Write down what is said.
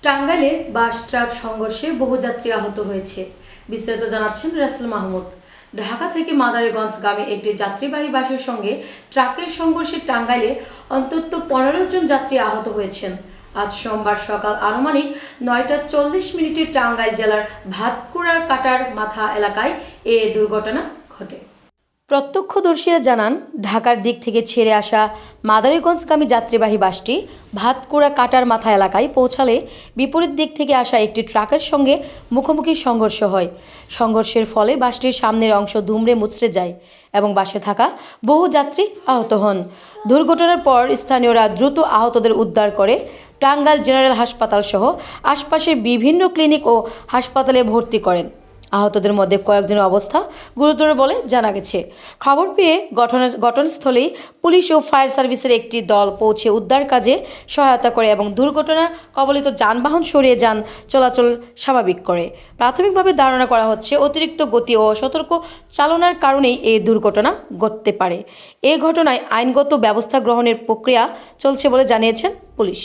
টাঙ্গাইলে bus truck সংঘর্ষে বহু যাত্রী আহত হয়েছে। বিস্তারিত জানাচ্ছেন রাসেল মাহমুদ। ঢাকা থেকে মাদারীগঞ্জগামী একটি যাত্রীবাহী বাসের সঙ্গে ট্রাকের সংঘর্ষে টাঙ্গাইলে অন্তত 15 জন যাত্রী আহত হয়েছেন। আজ সোমবার সকাল আনুমানিক 9টা 40 মিনিটে টাঙ্গাইল জেলার ভাতকুড়া কাটার মাথা এলাকায় এ দুর্ঘটনা ঘটে। প্রত্যক্ষদর্শীরা জানান, ঢাকার দিক থেকে ছেড়ে আসা মাদারীগঞ্জগামী যাত্রীবাহী বাসটি ভাতকুড়া কাটার মাথা এলাকায় পৌঁছালে বিপরীত দিক থেকে আসা একটি ট্রাকের সঙ্গে মুখোমুখি সংঘর্ষ হয়। সংঘর্ষের ফলে বাসটির সামনের অংশ দুমড়ে মুচড়ে যায় এবং বাসে থাকা বহু যাত্রী আহত হন। দুর্ঘটনার পর স্থানীয়রা দ্রুত আহতদের উদ্ধার করে টাঙ্গাইল জেনারেল হাসপাতাল সহ আশপাশের বিভিন্ন ক্লিনিক ও হাসপাতালে ভর্তি করেন। আহতদের মধ্যে কয়েকজনের অবস্থা গুরুতর বলে জানা গেছে। খবর পেয়ে ঘটনাস্থলেই পুলিশ ও ফায়ার সার্ভিসের একটি দল পৌঁছে উদ্ধার কাজে সহায়তা করে এবং দুর্ঘটনা কবলিত যানবাহন সরিয়ে যান চলাচল স্বাভাবিক করে। প্রাথমিকভাবে ধারণা করা হচ্ছে অতিরিক্ত গতি ও সতর্ক চালনার কারণেই এই দুর্ঘটনা ঘটতে পারে। এ ঘটনায় আইনগত ব্যবস্থা গ্রহণের প্রক্রিয়া চলছে বলে জানিয়েছেন পুলিশ।